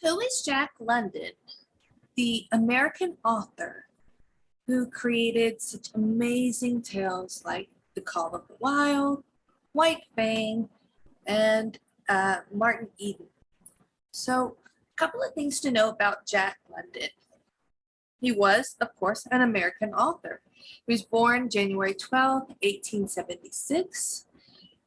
Who is Jack London, the American author who created such amazing tales like The Call of the Wild, White Fang, and Martin Eden? So, a couple of things to know about Jack London. He was, of course, an American author. He was born January 12, 1876,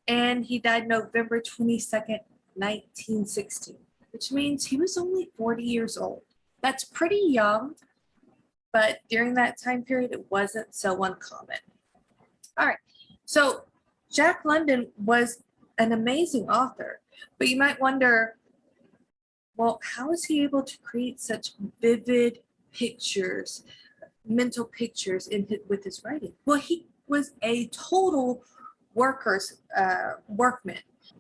and he died November 22nd, 1916, which means he was only 40 years old. That's pretty young, but during that time period, it wasn't so uncommon. All right, so Jack London was an amazing author, but you might wonder, well, how is he able to create such vivid pictures, mental pictures with his writing? Well, he was a total workman.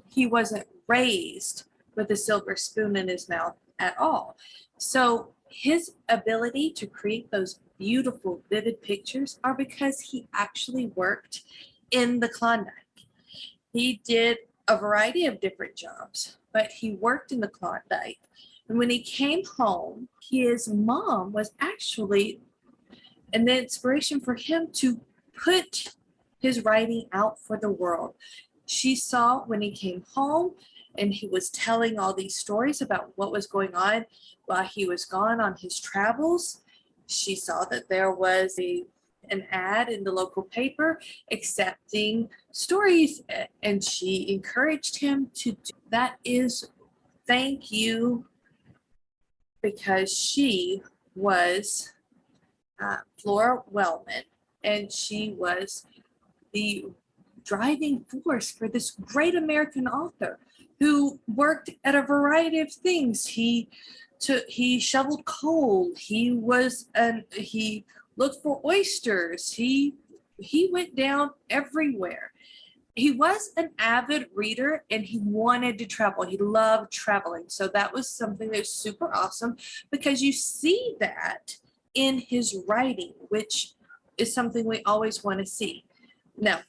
He wasn't raised with a silver spoon in his mouth at all. So his ability to create those beautiful, vivid pictures are because he actually worked in the Klondike. He did a variety of different jobs, but he worked in the Klondike. And when he came home, his mom was actually an inspiration for him to put his writing out for the world. She saw when he came home and he was telling all these stories about what was going on while he was gone on his travels. She saw that there was an ad in the local paper accepting stories, and she encouraged him to do that. Is thank you, because she was Flora Wellman, and she was the driving force for this great American author who worked at a variety of things. He shoveled coal. He looked for oysters. He went down everywhere. He was an avid reader and he wanted to travel. He loved traveling. So that was something that's super awesome, because you see that in his writing, which is something we always want to see. Now,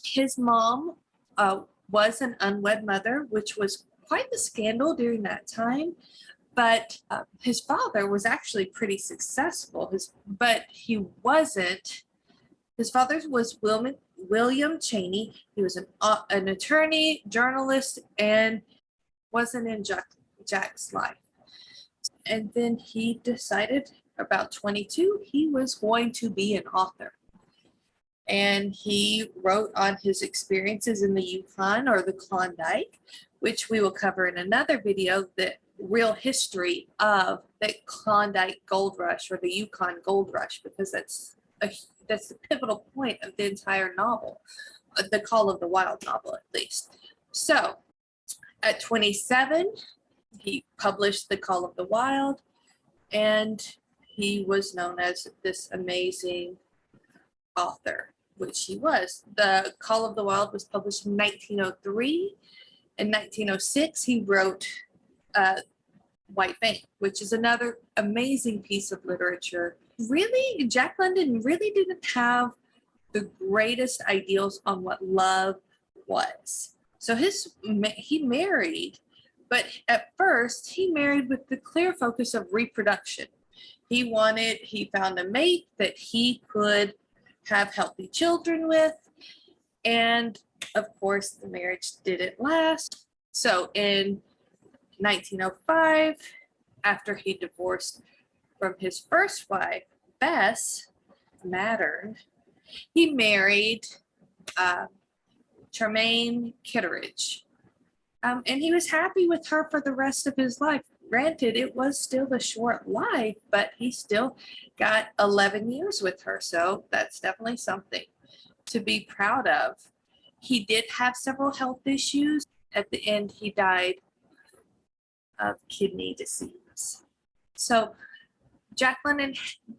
his mom was an unwed mother, which was quite the scandal during that time. But his father was actually pretty successful. But he wasn't. His father was William Chaney. He was an attorney, journalist, and wasn't in Jack's life. And then he decided, about 22, he was going to be an author. And he wrote on his experiences in the Yukon, or the Klondike, which we will cover in another video, the real history of the Klondike gold rush, or the Yukon gold rush, because that's the pivotal point of the entire novel, the Call of the Wild novel, at least. So at 27, he published The Call of the Wild, and he was known as this amazing author, which he was. The Call of the Wild was published in 1903. In 1906, he wrote White Fang, which is another amazing piece of literature. Really, Jack London really didn't have the greatest ideals on what love was. So he married, but at first he married with the clear focus of reproduction. He found a mate that he could have healthy children with, and of course the marriage didn't last. So in 1905, after he divorced from his first wife, Bess, he married Charmian Kittredge, and he was happy with her for the rest of his life. Granted, it was still a short life, but he still got 11 years with her, so that's definitely something to be proud of. He did have several health issues. At the end, he died of kidney disease. So Jack London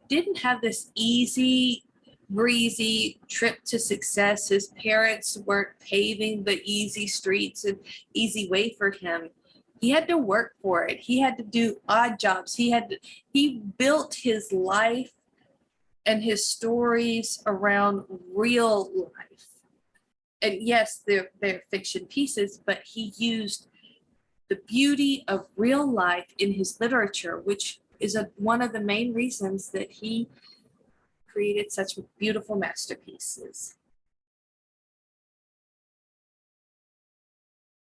didn't have this easy, breezy trip to success. His parents weren't paving the easy streets and easy way for him. He had to work for it. He had to do odd jobs. He built his life and his stories around real life. And yes, they're fiction pieces, but he used the beauty of real life in his literature, which is one of the main reasons that he created such beautiful masterpieces.